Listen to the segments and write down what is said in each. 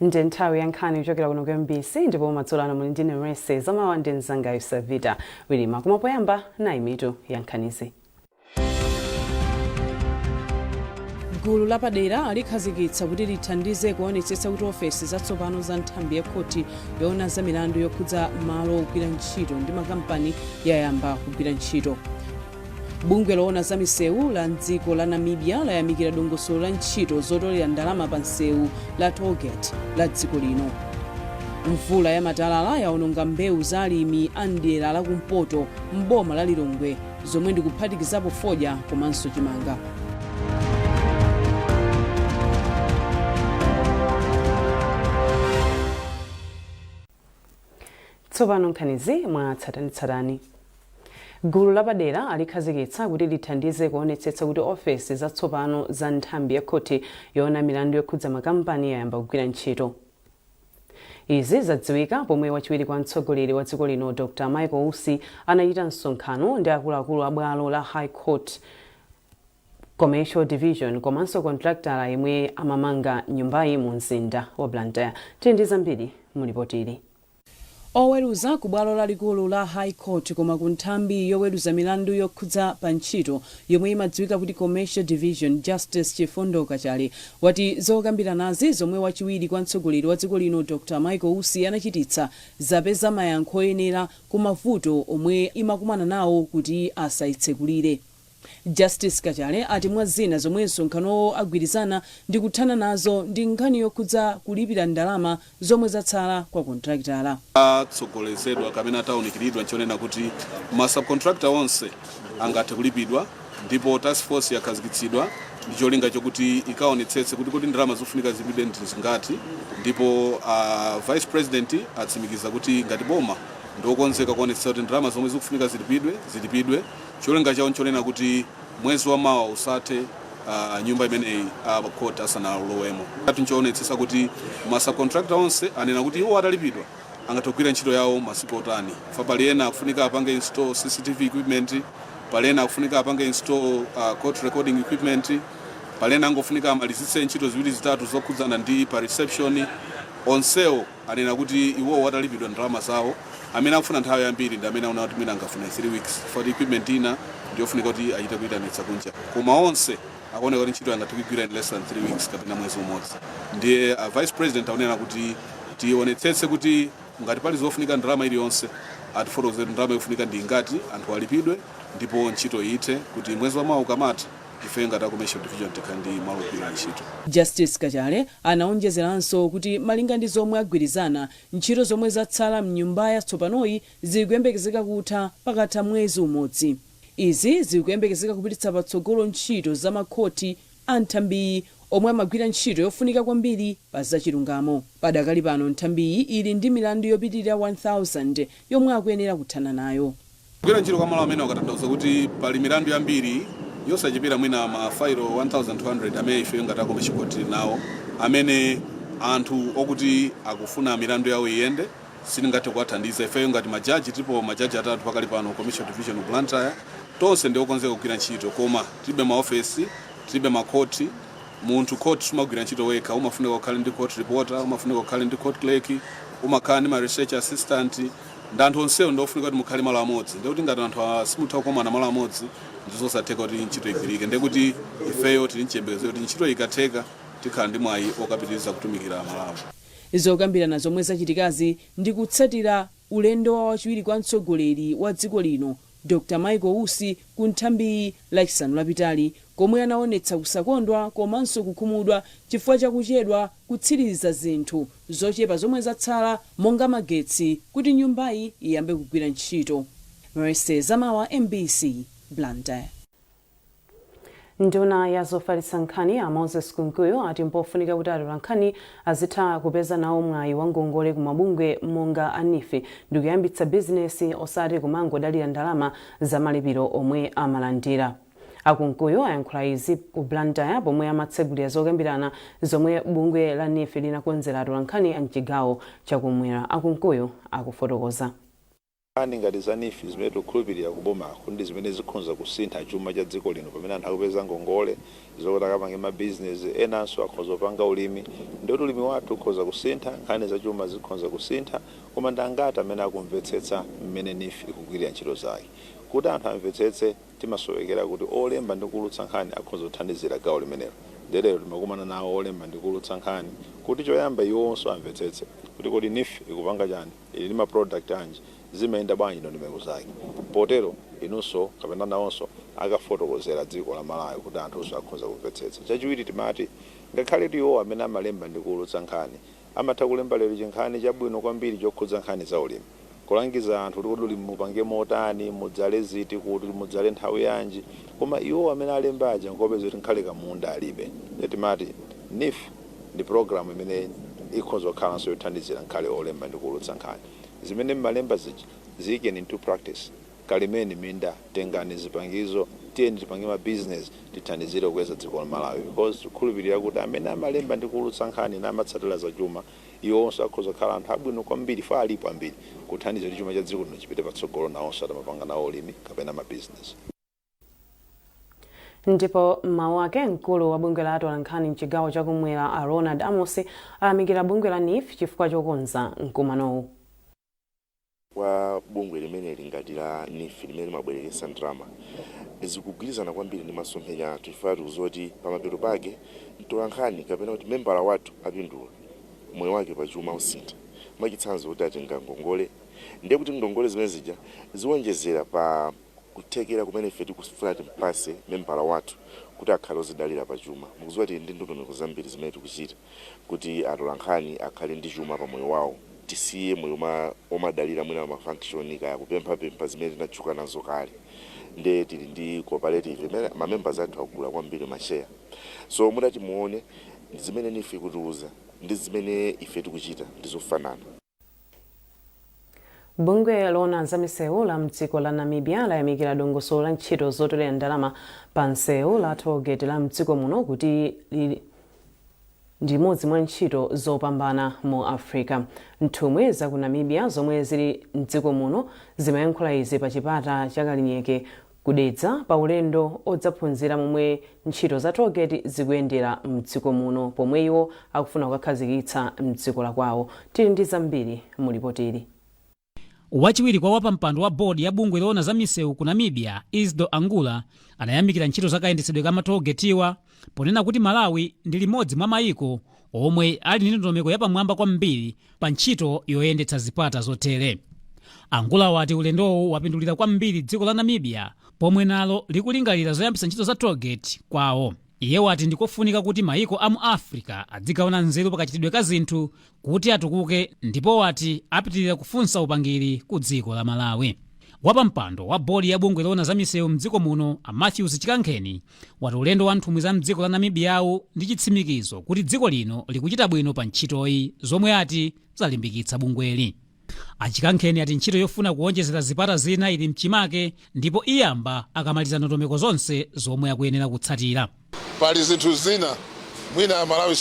Nthawi ya Nkhani kuchokera kuno ku MBC ndipo Madzulo muli ndi Rese zamawa ndi mzanga Yusavita wilima kumapoyamba nayi mitu ya Nkhanizi. Gulu lapadera alikhazikitsa kuti lithandize kuonetsetsa kuti ofesi zatsopano za nthambi ya khoti yoona za milandu yokhudza malo ogwira ntchito ndi makampani yayamba kugwira ntchito. Bungwe loona za misewu la dziko la Namibia layamikira dongosolo la ntchito zotolera ndalama pa msewu la tollgate la dziko lino. Mvula ya matalala yaononga mbewu za alimi a dera la kumpoto m'boma la Lilongwe zomwe ndikuphatikizapo fodya komanso chimanga. Tsopano Nkhanizi mwatsatanitsatani. Gulu lapadera alikhazikitsa kuti lithandize kuonetsetsa kuti ofesi zatsopano za nthambi ya khoti yoona milandu yokhudza makampani yayamba kugwira ntchito. Izi zadziwika pomwe wachiwiri kwa mtsogoleri wa dziko lino Dr. Michael Usi anachita msonkhano ndi akuluakulu a bwalo la High Court Commercial Division komanso contractor yemwe amamanga nyumbayi mu mzinda wa Blantyre. Tindi zambiri mulipotili. Oweruza ku bwalo lalikulu la High Court koma ku nthambi yoweruza milandu yokhudza pa ntchito yomwe imadziwika kuti Commercial Division Justice Chifundo Kachali wati zokambiranazi zomwe wachiwiri kwa mtsogoleri wa dziko lino Dr. Michael Usi anachititsa zapeza mayankho oyenera ku mavuto omwe imakumana nawo kuti asayitsekulire. Justice Kachale ati mwa zina zomwe msonkhano agwirizana ndi kuthana nazo ndi nkhani yokhudza kulipira ndalama zomwe zatsala kwa contractala. Tsogolezedwa kamene ataunikiridwa nchonena kuti ma subcontractor onse angathe kulipidwa ndipo task force yakhazikitsidwa ndi cholinga chokuti ikaonetsetse kuti ndalama zofunika zilipidwe ndi zingati ndipo vice president atsimikiza kuti ngati boma ndokonzeka kuonetsetsa kuti ndalama zomwe zikufunika zilipidwe cholinga chawo nchonena kuti mwezi wa mawa usathe nyumba imeneyi court asanalowemo. Tinchoonetsetsa kuti ma subcontractor onse anena kuti iwo atalipidwa angathe kugwira ntchito yawo masiku otani. Pali ena akufunika apange install CCTV equipment, pali ena akufunika apange install court recording equipment, pali ena angofunika amalizitse ntchito ziwiri zitatu zokhudzana ndi pa reception. Onsewo anena kuti iwo atalipidwa ndalama zawo. Amene akufuna nthawi yambiri ndi amene aona kuti mina angafuna 3 weeks for the equipment ina ndiyofunika kuti achite kuyitanitsa kunja. Koma onse akuoneka kuti ntchito angathe kugwira in less than 3 weeks kapena mwezi umodzi. Ndiye vice president aonena kuti tionetsetse kuti ngati pali zofunika ndalama iliyonse atifotokozere ndalama yofunika ndi ngati anthu alipidwe ndipo ntchito iyithe kuti mwezi wa mawa ukamata ife ngati Commercial Division tikhandi malo ogwira ntchito. Justice Kachale anaonjezeranso kuti malinga ndi zomwe agwirizana ntchito zomwe zatsala mnyumba yatsopanoyi zikuyembekezeka kutha pakatha mwezi umodzi. Izi zikuyembekezeka kupititsa patsogolo ntchito za makhoti a nthambiyi omwe amagwira ntchito yofunika kwambiri pa zachilungamo. Padakali pano nthambiyi ili ndi milandu yopitirira 1000 yomwe akuyenera kuthana nayo. Kugwira ntchito kwa malo amene akatanthauza kuti pali milandu yambiri yosachepera mwina mafailo 1200 amene ife ngati Commercial Court nawo amene anthu okuti akufuna milandu yawo iyende sitingathe kuwathandiza ife ngati majaji tipo majaji atatu pakali pano Commercial Division Blantyre tonse ndi okonzeka kugwira ntchito koma tilibe maofesi tilibe makoti munthu court sumagwira ntchito wekha umafunika kukhala ndi court reporter umafunika kukhala ndi court clerk umakhala ndi ma research assistant ndi anthu onsewo ndofunika kuti mukhale malo amodzi ndikuti ngati anthu simutha kukomana malo amodzi ndizosatheka kuti ntchito igwirike ndikuti ifeyo tili nchiyembekezo kuti ntchito ikatheka tikhala ndi mwayi okapitiriza kutumikira Malawi. Zokambirana zomwe zachitikazi ndi kutsatira ulendo wa wachiwiri kwa mtsogoleri wa dziko lino Dr. Michael Usi ku nthambi lachisanu lapitali komwe anaonetsa kusakondwa komanso kukhumudwa chifukwa chakuchedwa kutsiriza zinthu zochepa zomwe zatsala monga magetsi kuti nyumbayi iyambe kugwira ntchito. Rese zamawa MBC Blantyre. Nduna ya zofalitsa nkhani a Moses Kunkuyo ati mpofunika kuti atola nkhani azitha kupeza nawo mwayi wa ngongole ku mabungwe monga anife ndi kuyambitsa bizinesi osati kumangodalira ndalama za malipiro omwe amalandira. Akunkuyo ayankhula izi ku Blantyre pomwe amatsegulira zokambirana zomwe bungwe la nife linakonzera atola nkhani a mchigawo chakumwera. Akunkuyo akufotokoza. Nkhani ngati za NIF zimene tikukhulupirira kubomako ndi zimene zikhonza kusintha chuma cha dziko lino pamene anthu akupeza ngongole zokuti akapange mabizinesi enanso akhoza kupanga ulimi ndoti ulimi wathu ukhoza kusintha nkhani za chuma zikhonza kusintha koma ndangati amene akumvetsetsa mmene NIF ikugwirira ntchito zake kuti anthu amvetsetse timasowekera kuti olemba ndi kulutsa nkhani akhoza kuthandizira gawo limenelo lero timakumana nawo olemba ndi kulutsa nkhani kuti choyamba iwonso amvetsetse kuti kodi NIF ikupanga chani ili ndi maproduct anji zimayenda bwanji ndondomeko zake potero inunso kapena nawonso akafotokozera dziko la Malawi kuti anthu akhoza kumvetsetsa. Chachiwiri timati ngakhale iwo amene amalemba ndi kulutsa nkhani amatha kulemba lero chinkhani chabwino kwambiri chokhudza nkhani za ulimi kulangiza anthu kuti ulimi mupange motani mudzale ziti kuti mudzale nthawi yanji koma iwo amene alemba aja ngopeza kuti nkhale kamunda alibe. Timati NIF ndi program imene ikhoza kukhalanso yothandizira nkhale olemba ndi kulutsa nkhani zimene malemba ziyikeni into practice kalimeni minda tengani zipangizo tiyeni tipange ma business tithandizire kukweza dziko la Malawi because tikhulupirira kuti amene amalemba ndi kulutsa nkhani na amatsatira za chuma iwonso akhoza kukhala anthu abwino kwambiri fa alipo ambiri kuthandizira chuma cha dziko lino chipite patsogolo nawonso atamapanga nawo ulimi kapena ma business. Ndipo mawu ake mkulu wa bungwe la atola nkhani mchigawo chakumwera a Ronald Amosi ayamikira bungwe la NIF chifukwa chokonza mkumanowu. Wa bungwe limene lingati la NIF limene mabwerekesa ndrama zikugwirizana kwambiri ndi masomphenya athu chifukwa tikuzoti pamapeto pake mtola nkhani kapena kuti membala wathu apindula moyo wake pa chuma usintha mwachitsanzo kuti atenga ngongole ndiye kuti ngongole zimene zija ziwonjezera pa kuthekera kumene ife tikufuna timpase membala wathu kuti akhale ozidalira pa chuma mukudziwa kuti ndi ndondomeko zambiri zimene tikuchita kuti atola nkhani akhale ndi chuma pa moyo wawo tisiye moyo omadalira mwina mafunction kaya kupempha zimene tinatchuka nazo kale nde tili ndi cooperative imene mamembers athu akula kwambiri mashare so mudati muone zimene NIF ikutiuza ndi zimene ife tikuchita ndizofanana. Bungwe lona za misewu la mdziko la Namibia layamikira dongosolo la ntchito zotolera ndalama pa nsewu la tollgate la mdziko muno kuti ndi imodzi mwa ntchito zopambana mu Africa. Nthumwi za ku Namibia zomwe zili mdziko muno zimayankhula izi pa chipata cha Kalinyeke kudedza pa ulendo odzaphunzira momwe ntchito za tollgate zikuyendera mdziko muno pomwe iwo akufuna kukakhazikitsa mdziko la kwawo. Tili ndi zambiri mu ripotili. Wachiwiri kwa wapampando wa bodi ya bungwe lona za misewu ku Namibia Isdo Angula anayamikira ntchito zakayendetsedwe ka matollgate ponena kuti Malawi ndi limodzi mwa mayiko omwe ali ndi ndondomeko yapamwamba kwambiri pa ntchito yoyendetsa zipata zotere. Angula wati ulendowu wapindulira kwambiri dziko la Namibia pomwe nalo likulingalira zoyambitsa ntchito za tollgate kwawo. Iye wati ndikofunika kuti mayiko a mu Africa adzigawana nzeru pakachitidwe ka zinthu kuti atukuke ndipo wati apitirira kufunsa upangiri ku dziko la Malawi. Wapampando wa bodi ya bungwe lona za misewu mdziko muno a Matthews Nkhani wati ulendo wa nthumwi za mdziko la Namibiawu ndi chitsimikizo kuti dziko lino likuchita bwino pa ntchitoyi zomwe ati zalimbikitsa bungweli. Nkhani ati ntchito yofuna kuwonjezera zipata zina ili mchimake ndipo iyamba akamaliza ndondomeko zonse zomwe akuyenera kutsatira. Pali zinthu zina mwina Malawi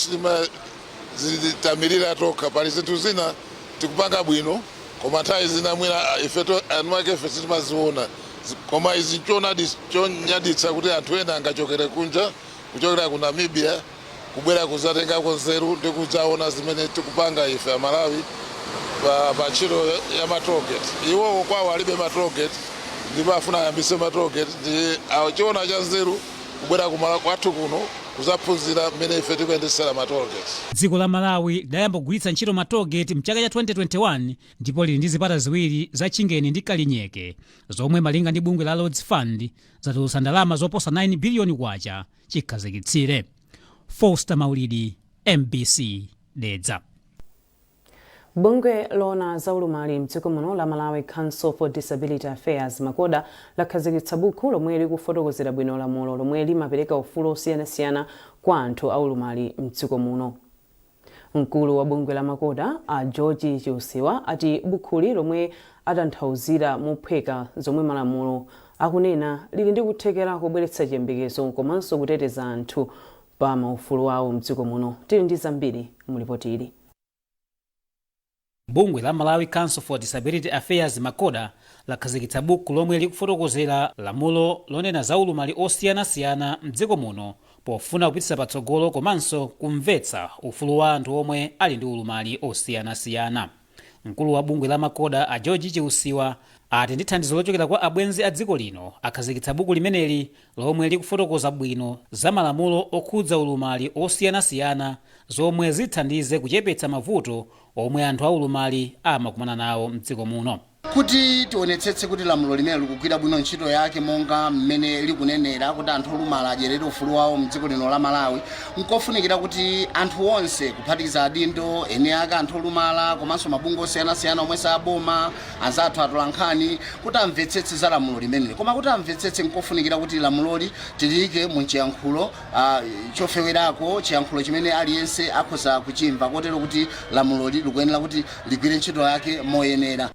zitamirira toka pali zinthu zina tikupanga bwino koma nthawi zina mwina ifeto anwake ife sitimaziona koma izi chonyaditsa kuti anthu ena angachokere kunja kuchokera ku Namibia kubwera kuzatengako nzeru ndi kudzaona zimene tikupanga ife Malawi pa ntchito ya matollgate. Iwo kwawo alibe matollgate ndipo afuna ayambise matollgate ndi achiona cha nzeru kubwera kwathu kuno kuzaphunzira mmene ife tikuyendetsera matollgate. Dziko la Malawi lidayamba kugwiritsa ntchito matollgate mchaka cha 2021 ndipo lili ndi zipata ziwiri za Chingeni ndi Kalinyeke zomwe malinga ndi bungwe la Lords Fund zatulutsa ndalama zoposa 9 biliyoni kwacha chikhazikitsire. Foster Maulidi, MBC, Dedza. Bungwe lona za ulumali mdziko muno la Malawi Council for Disability Affairs Makoda lakhazikitsa buku lomwe likufotokozera bwino lamulo lomwe limapereka ufulu osiyanasiyana kwa anthu aulumali mdziko muno. Mkulu wa bungwe la Makoda a George Chiusiwa ati bukuli lomwe atanthauzira mophweka zomwe malamulo akunena lili ndi kuthekera kubweretsa chiyembekezo komanso kuteteza anthu pa maufulu awo mdziko muno. Tili ndi zambiri mu ripoti ili. bungwe la Malawi Council for Disability Affairs Makoda lakhazikitsa buku lomwe likufotokozera lamulo lonena za ulumali osiyanasiyana mdziko muno pofuna kupititsa patsogolo komanso kumvetsa ufulu wa anthu omwe ali ndi ulumali osiyanasiyana. Mkulu wa bungwe la Makoda a George Chiusiwa ati ndi thandizo lochokera kwa abwenzi a dziko lino akhazikitsa buku limeneli lomwe likufotokoza bwino za malamulo okhudza ulumali osiyanasiyana zomwe zithandize kuchepetsa mavuto omwe anthu aulumali amakumana nawo mdziko muno. Kuti tionetsetse kuti lamulo limene likugwira bwino ntchito yake monga mmene likunenera kuti anthu olumala adyerere ufulu wawo mdziko lino la Malawi, nkofunikira kuti anthu onse kuphatikiza adindo ene ake anthu olumala komanso mabungwe osiyanasiyana omwe saboma anzathu atola nkhani kuti amvetsetse za lamulo limeneli. Koma kuti amvetsetse nkofunikira kuti lamuloli tiliyike mu chiyankhulo chofewerako, chiyankhulo chimene aliyense akhoza kuchimva, kotero kuti lamuloli likuyenera kuti ligwire ntchito yake moyenera.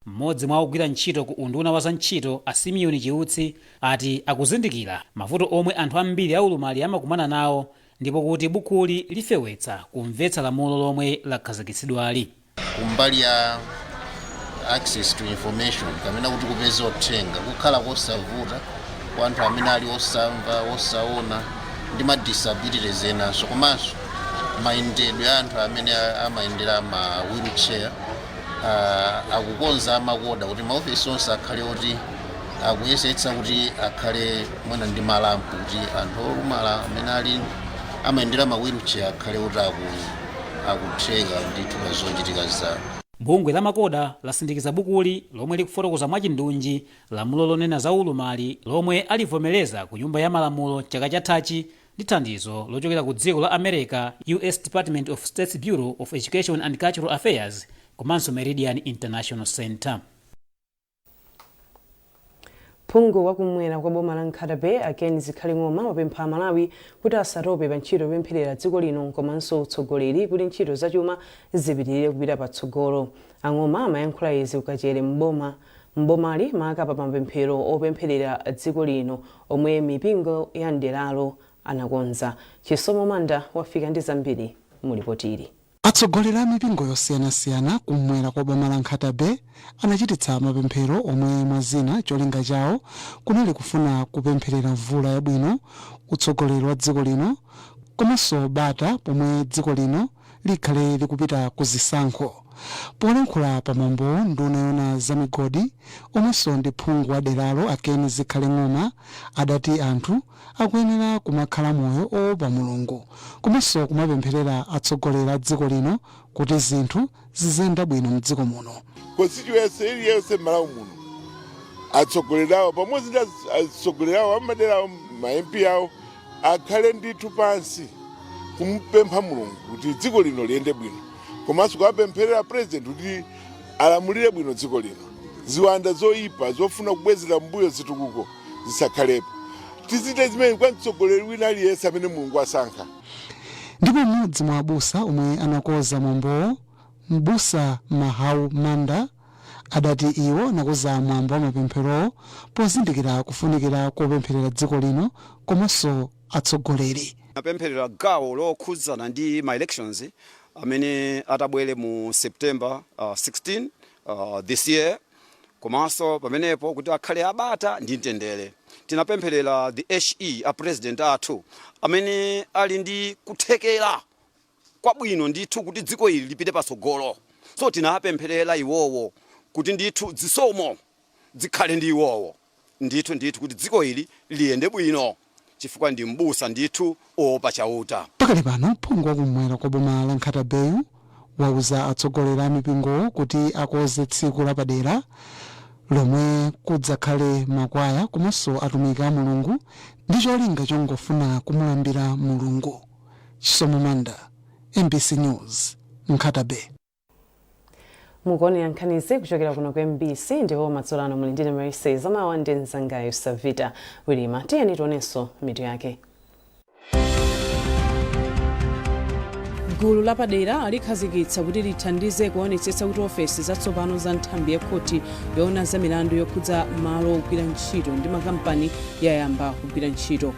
Mmodzi mwa ogwira ntchito ku unduna wa za ntchito a Simeon Chiutsi ati akuzindikira mavuto omwe anthu ambiri aulumali amakumana nawo ndipo kuti bukuli lifewetsa kumvetsa lamulo lomwe lakhazikitsidwali. Kumbali ya access to information kamena kuti kupeza uthenga kukhala kosavuta kwa anthu amene ali osamva, osaona ndi ma disabilities enanso, komanso mayendedwe ya anthu amene amayendera ma wheelchair akukonza Makoda kuti maofisi onse akhale kuti akuyesetsa kuti akhale mwana ndi malampu kuti anthu olumala amene amayendera ma wheelchair akhale kuti akutheka ndithu pazochitika zawo. Bungwe la Makoda lasindikiza bukuli lomwe likufotokoza mwachindunji lamulo lonena za ulumali lomwe alivomereza ku nyumba ya malamulo chaka chathachi ndi thandizo lochokera ku dziko la America US Department of State's Bureau of Education and Cultural Affairs komanso Meridian International Center. Phungu wakumwera kwa boma la Nkhatabe akeni zikhali ng'oma wapempha Malawi kuti asatope pa ntchito yopempherera dziko lino komanso utsogoleri kuti ntchito zachuma zipitirire kupita patsogolo. Ang'oma amayankhula izi ukachere mbomali makapa pa mapemphero opempherera dziko lino omwe mipingo ya nderalo anakonza. Chisomo Manda wafika ndi zambiri mulipotiri. Atsogoleri a mipingo yosiyanasiyana kumwera kwa boma la Nkhatabe anachititsa mapemphero omwe mwazina cholinga chawo kunali kufuna kupempherera mvula yabwino, utsogoleri wa dziko lino komanso bata pomwe dziko lino likhale likupita ku zisankho. Polankhula pamwambo nduna yona za migodi omwenso ndi phungu wa deralo akeni zikhale ng'oma adati anthu akuyenera kumakhala moyo oopa Mulungu komanso kumapempherera atsogoleri a dziko lino kuti zinthu zizenda bwino mdziko muno. Constituency iliyonse Malawi muno atsogoleri awo pamodzi ndi atsogoleri awo amadera awo ma MP awo akhale ndithu pansi kumpempha Mulungu kuti dziko lino liyende bwino komanso kuwapempherera president kuti alamulire bwino dziko lino. Ziwanda zoyipa zofuna kubwezera mbuyo zitukuko zisakhalepo. Tizite zimene kwa mtsogoleri wina aliyense amene Mulungu asankha. Ndipo mmodzi mwa abusa omwe anakoza mwambo mbusa Mahau Manda adati iwo nakoza mwambo wa mapemphero pozindikira kufunikira kopempherera dziko lino komanso atsogoleri. Napempherera gawo lokhudzana ndi ma elections amene atabwere mu September 16 this year komanso pamenepo kuti akhale abata ndi mtendere. Tinapempherera the HE a president athu amene ali ndi kuthekera kwabwino ndithu kuti dziko ili lipite patsogolo. So tinapempherera iwowo kuti ndithu zisomo zikhale ndi iwowo ndithu kuti dziko ili liyende bwino chifukwa ndi mbusa ndithu opa chauta. Pakali pano phungu wakumwera kwa boma la Nkhatabe wauza atsogoleri a mipingo kuti akoze tsiku lapadera lomwe kudzakhale makwaya komanso atumiki a Mulungu ndi cholinga chongofuna kumulambira Mulungu. Chisomo Manda, MBC News, Nkhatabe. Mukoni Nkhani kuchokera kuno kwa MBC ndipo Madzulo muli ndine Marisa zamawa ndi nzangayo Savita Wilima. Tiyeni tionenso mitu yake. Gulu lapadera alikhazikitsa kuti lithandize kuonetsetsa kuti ofesi zatsopano za nthambi ya khoti yoona za milandu yokhudza malo ogwira ntchito ndi makampani yayamba kugwira ntchito.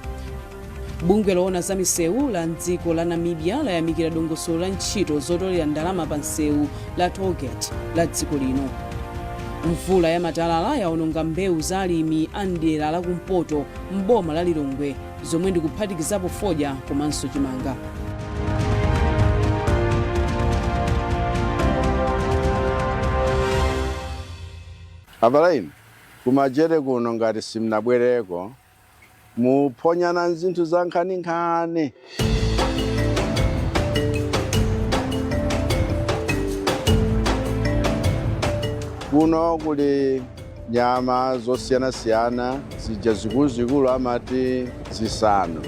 bungwe loona za misewu la mdziko la Namibia layamikira dongosolo la ntchito zotolera ndalama pa msewu la tollgate la dziko lino. Mvula ya matalala yaononga mbewu za alimi a mdera la kumpoto m'boma la Lilongwe zomwe ndikuphatikizapo fodya komanso chimanga. Abalaini kumajere kuno ngati simnabwereko muponyana zinthu za nkhani. Kuno kuli nyama zosiyana-siyana zija zikulu amati zisanu.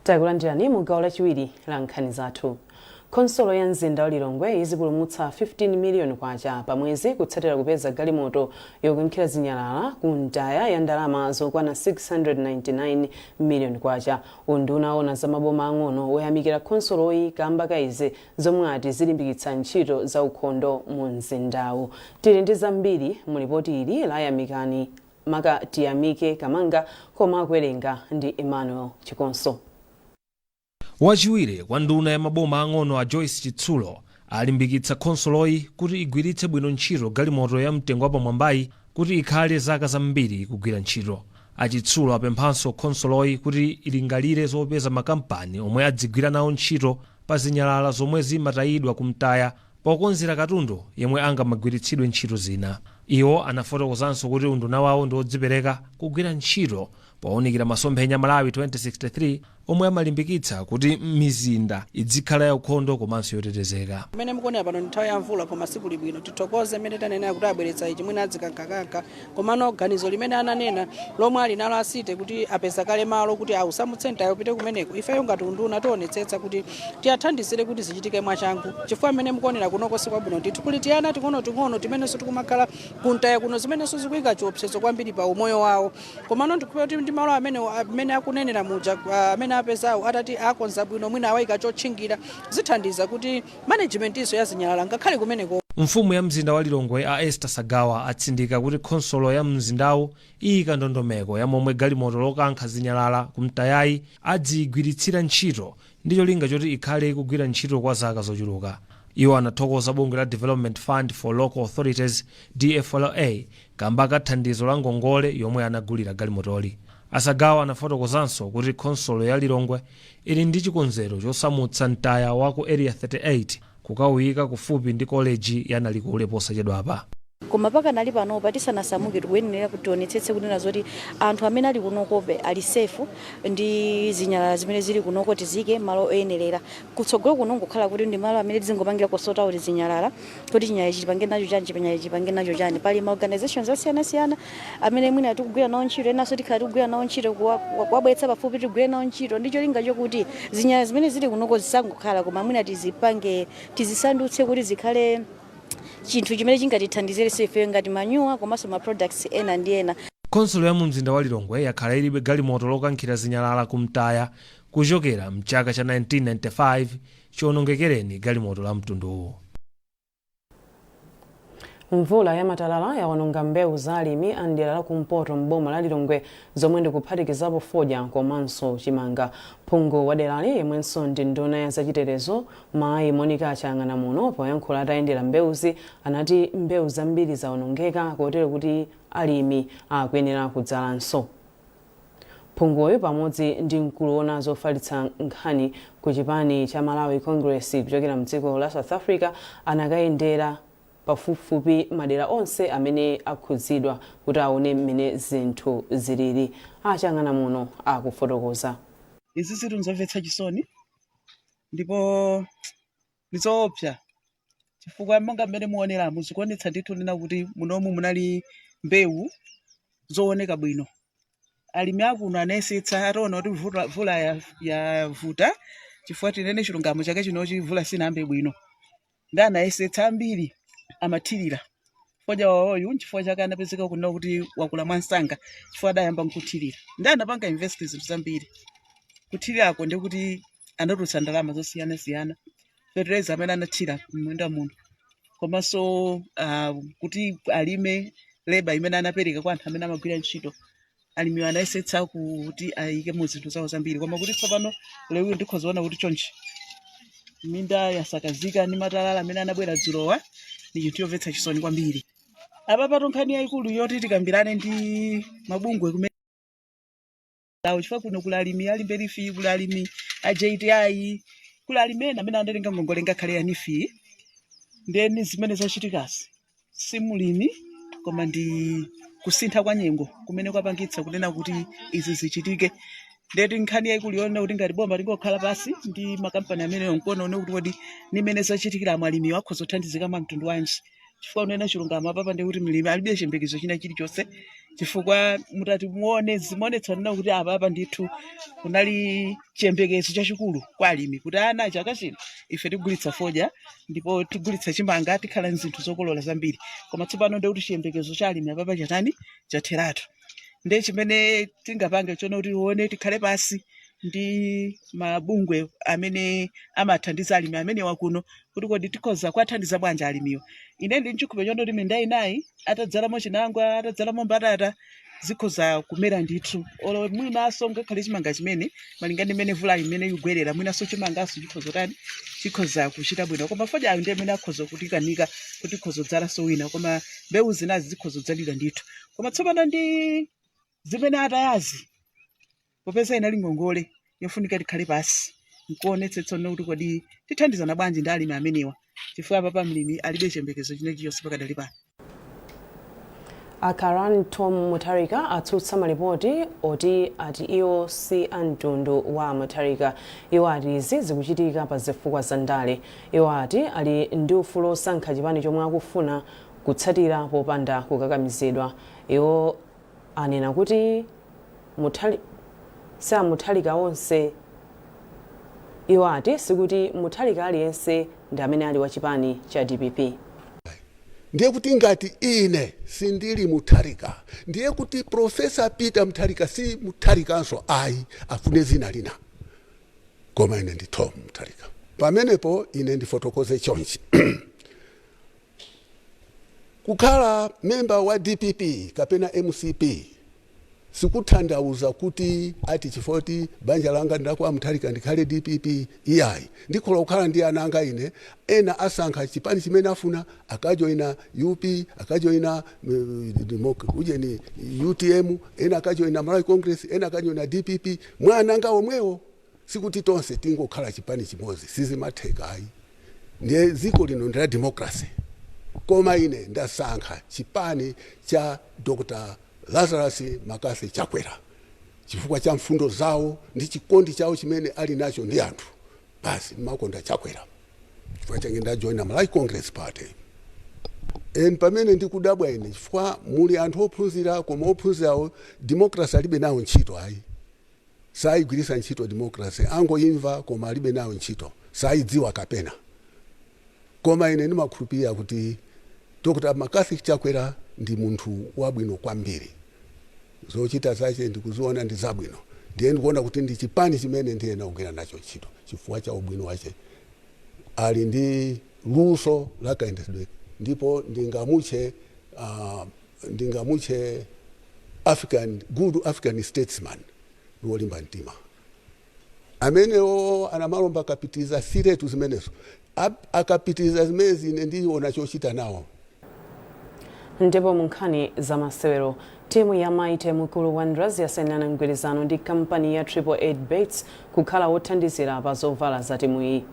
Takulandirani mu gawo lachiwiri la nkhani zathu. Konsolo ya mzinda wa Lilongwe izipulumutsa 15 miliyoni kwacha pa mwezi kutsatira kupeza galimoto yokunkhira zinyalala ku ndaya ya ndalama zokwana 699 miliyoni kwacha. Unduna ona za maboma ang'ono woyamikira konsoloyi kamba kaize zomwe ati zilimbikitsa ntchito za ukhondo mu mzindawu. Tili ndi zambiri mu ripoti ili la Yamikani maka tiyamike kamanga koma akuwerenga ndi Emmanuel Chikonso. Wachiwiri kwa nduna ya maboma ang'ono a Joyce Chitsulo alimbikitsa konsoloyi kuti igwiritse bwino ntchito galimoto ya mtengo wapamwambayi kuti ikhale zaka zambiri kugwira ntchito. Achitsulo apemphanso konsoloyi kuti ilingalire zopeza makampani omwe adzigwira nawo ntchito pa zinyalala zomwe zimatayidwa kumtaya pokonzera katundu yemwe angamagwiritsidwe ntchito zina. Iwo anafotokozanso kuti unduna wawo ndi odzipereka kugwira ntchito poonekera masomphenya Malawi 2063 omwe amalimbikitsa kuti mizinda idzikhala ya ukhondo komanso yotetezeka. Mene mukuonera pano nthawi ya mvula koma siku libwino tithokoze mene tanena kuti abweretsa ichi mwina adzikankhakanka komano ganizo limene ananena lomwe ali nalo asite kuti apeza kale malo kuti ausamutsenta upite kumeneko ifeyo ngati unduna tionetsetsa kuti tiyathandizire kuti zichitike mwachangu chifukwa mene mukuonera kunoko sikwabwino ndithu kuli tiyana ting'ono timenenso tikumakhala kuntaya kuno zimenenso zikuyika chiopsezo kwambiri pa umoyo wawo komano ndikupewa kuti ndi malo amene akunenera muja amene apezawo atati akonza bwino mwina awayika chotchingira zithandiza kuti management iso ya zinyalala ngakhale kumeneko. Mfumu ya mzinda wa Lilongwe a Esther Sagawa atsindika kuti konsolo ya mzindawu iyika ndondomeko ya momwe galimoto lokankha zinyalala kumtayayi adzigwiritsira ntchito ndi cholinga choti ikhale ikugwira ntchito kwa zaka zochuluka. Iwo anathokoza bungwe la Development Fund for Local Authorities DFLA kamba kathandizo la ngongole yomwe anagulira galimotoli. Asagawa anafotokozanso kuti konsolo ya Lilongwe ili ndi chikonzero chosamutsa mtaya wa ku area 38 kukawuyika kufupi ndi college ya Nalikule posachedwapa. Koma paka nali pano patisanasamuke tikuyenera kuti tionetsetse kunena zoti anthu amene ali kunokobe ali safe ndi zinyalala zimene zili kunoko tizike malo oyenerera kutsogolo kuno ngokhala kuti ndi malo amene tizingopangira kusota kuti zinyalala kuti chinyalala chipange nacho chani chinyalala chipange nacho chani pali ma organizations osiyana-siyana amene mwina tikugwira nawo ntchito enanso tikhala tikugwira nawo ntchito kuwabweretsa pafupi tigwire nawo ntchito ndi cholinga chokuti zinyalala zimene zili kunoko zisangokhala koma mwina tizipange tizisandutse kuti zikhale chinthu chimene chingatithandizire ife ngati manyuwa komanso ma products ena ndi ena. Konsolo ya mu mzinda wa Lilongwe yakhala ilibe galimoto lokankhira zinyalala kumtaya kuchokera mchaka cha 1995 chionongekereni galimoto la mtunduwu. Mvula ya matalala yaononga mbewu za alimi a mdera la kumpoto m'boma la Lilongwe zomwe ndikuphatikizapo fodya komanso chimanga. Phungu wa derali yemwenso ndi nduna ya zachitetezo mayi Monica achang'ana muno poyankhula atayendera mbewuzi anati mbewu zambiri zaonongeka kotero kuti alimi akuyenera kudzalanso. Phunguyo pamodzi ndi mkulu wona zofalitsa nkhani ku chipani cha Malawi Congress kuchokera mdziko la South Africa anakayendera pafupifupi madera onse amene akhudzidwa kuti aone mmene zinthu zilili. Achang'ana muno akufotokoza. Izi zinthu nzomvetsa chisoni ndipo ndizoopsa chifukwa monga mmene muonera muzikuonetsa ndithu nena kuti munomu munali mbewu zooneka bwino alimi akuno anayesetsa ataona kuti vula yavuta chifukwa tinene chilungamo chake chinochi vula sinambe bwino ndi anayesetsa ambiri amathirira foja wawoyu chifukwa chake anapezeka kunena kuti wakula mwansanga chifukwa adayamba nkuthirira ndi anapanga invest zinthu zambiri kuthirirako ndi kuti anatulutsa ndalama zosiyana-siyana fertilizer amene anathira m'munda muno komanso kuti alime leba imene anapereka kwa anthu amene amagwira ntchito alimi anayesetsa kuti ayike mu zinthu zawo zambiri koma kuti tsopano lero ndikhozaona kuti chonchi minda yasakazika ndi matalala amene anabwera dzulowa ndi chinthu chomvetsa chisoni kwambiri. Apa pato nkhani yayikulu yoti tikambirane ndi mabungwe kumene chifukwa kuno kuli alimi alimberi fee, kuli alimi a JTI, kuli alimi ena amene analenga ngongole ngakhale ya nifi ndeni zimene zachitikazi simulimi koma ndi kusintha kwa nyengo kumene kwapangitsa kunena kuti izi zichitike. Ndeti nkhani yayikulu yona kuti ngati bomba lingokhala pasi ndi makampani amene yonkuona kuti kodi nimene zachitikira mwalimi wakhoza kuthandizika mwa mtundu wanji chifukwa unena chilungamo apapa ndi kuti mlimi alibe chiyembekezo china chilichonse chifukwa mutati muone zimonetsa nena kuti apapa ndithu kunali chiyembekezo chachikulu kwa alimi kuti ana chaka chino ife tigulitsa foja ndipo tigulitsa chimanga tikhala nzinthu zokolola zambiri koma tsopano ndi kuti chiyembekezo cha alimi apapa chatani chatheratu. Ndi chimene tingapange chona kuti uone tikhale pasi ndi mabungwe amene amathandiza alimi amene wakuno kuti kodi tikhoza kuwathandiza bwanji alimiwo. Ine ndi nchikupe chona kuti minda inayi atadzalamo chinangwa atadzalamo mbatata zikhoza kumera ndithu olo mwinaso ngakhale chimanga chimene malingana imene vula imene yugwerera mwinaso chimangaso chikhoza tani chikhoza kuchita bwino koma foja ayo ndi amene akhoza kutikanika kuti khoza dzala so wina koma mbewu zinazi zikhoza dzalira ndithu koma tsopano ndi zimene atayazi popeza inali ngongole yofunika tikhale pasi nkuonetsetsa kuti kodi tithandizana bwanji ndi alimi amenewa chifukwa papa mlimi alibe chiyembekezo chinechi chonse pakadali pano. Akaran Tom Mutharika atsutsa malipoti oti ati iwo si amtundu wa Mutharika. Iwo ati izi zikuchitika pa zifukwa za ndale. Iwo ati ali ndi ufulu osankha chipani chomwe akufuna kutsatira popanda kukakamizidwa. Iwo anena kuti Mutharika onse. Iwo ati sikuti Mutharika aliyense ndi amene ali wa chipani cha DPP. Ndiye kuti ngati ine sindili Mutharika, ndiye kuti Profesa Peter Mutharika si Mutharikanso ayi afune zina lina. Koma ine ndi Tom Mutharika. Pamenepo ine ndifotokoze chonchi. Kukhala member wa DPP kapena MCP sikutanthauza kuti ati chifoti banja langa ndakwa Mutharika ndikhale DPP iyayi. Ndikhola kukhala ndi ananga ine ena asankha chipani chimene afuna akajoina UP akajoina ujeni UTM ena akajoina Malawi Congress ena akajoina DPP mwananga omwewo sikuti tonse tingokhala chipani chimodzi sizimatheka ayi. Ndiye dziko lino ndi la democracy. Koma ine ndasankha chipani cha Dr. Lazarus Makase Chakwera chifukwa cha mfundo zawo ndi chikondi chawo chimene ali nacho ndi anthu basi makonda Chakwera chifukwa change ndajoina Malawi Congress Party. Pamene ndikudabwa ine chifukwa muli anthu ophunzira koma ophunzirawo democracy alibe nawo ntchito ayi sayigwirisa ntchito democracy angoyimva koma alibe nawo ntchito sayidziwa kapena. Koma ine ndimakhulupirira kuti Dr. Makase Chakwera ndi munthu wabwino kwambiri. Zochita zache ndikuziona ndi zabwino. Ndiye ndikuona kuti ndi chipani chimene ndiye naongera nacho ntchito chifukwa cha ubwino wache. Ali ndi luso lakayendedwe ndipo ndingamuche good African statesman wolimba mtima. Amenewo anamalomba akapitiriza siretu zimenezo. Akapitiriza zimezi ine ndiona chochita nawo. Ndipo munkhani za masewero timu ya Maite Mukulu Wanderers yasainirana mgwirizano ndi kampani ya 888 kukhala wothandizira pa zovala za timu iyi.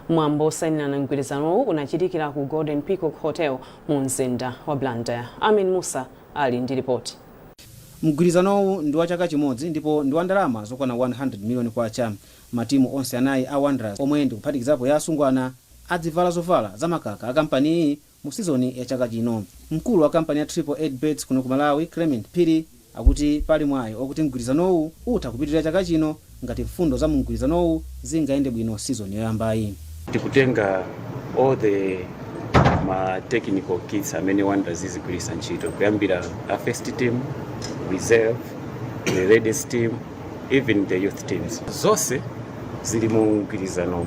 Mwambo osainirana mgwirizanowu unachitikira ku Golden Peacock Hotel mu mzinda wa Blantyre. Amin Musa ali ndi ripoti. Mgwirizanowu ndi wa chaka chimodzi ndipo ndi wa ndalama zokwana 100 million kwacha. Matimu onse anayi a Wanderers omwe ndi kuphatikizapo ya asungwana adzivala zovala za makaka a kampani iyi mu sizoni ya chaka chino. Mkulu wa kampani ya 888 kuno ku Malawi Clement Phiri akuti pali mwayi okuti mgwirizanowu utha kupitirira chaka chino ngati mfundo za mgwirizanowu zingayende bwino season yoyambayi. Tikutenga all the technical kits amene Wanderers zizigwiritsa ntchito kuyambira a first team, reserve, the ladies team, even the youth teams. Zonse zili mu mgwirizano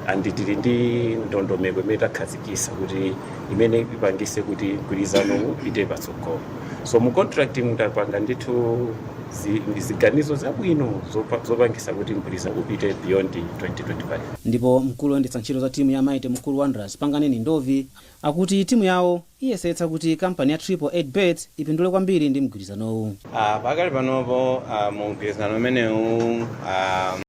and tili ndi ndondomeko imene takhazikitsa kuti imene ipangise kuti mgwirizano upite patsogolo. So mu contract mutapanga ndithu ziganizo zabwino zopangisa kuti mgwirizano upite beyond 2025. Ndipo mkulu woyendetsa ntchito za timu ya Maite mkulu Wanderers Panganeni Ndovi akuti timu yawo iyesetsa kuti kampani ya 888bet ipindule kwambiri ndi mgwirizanowu. Pakali panopo mu mgwirizano umenewu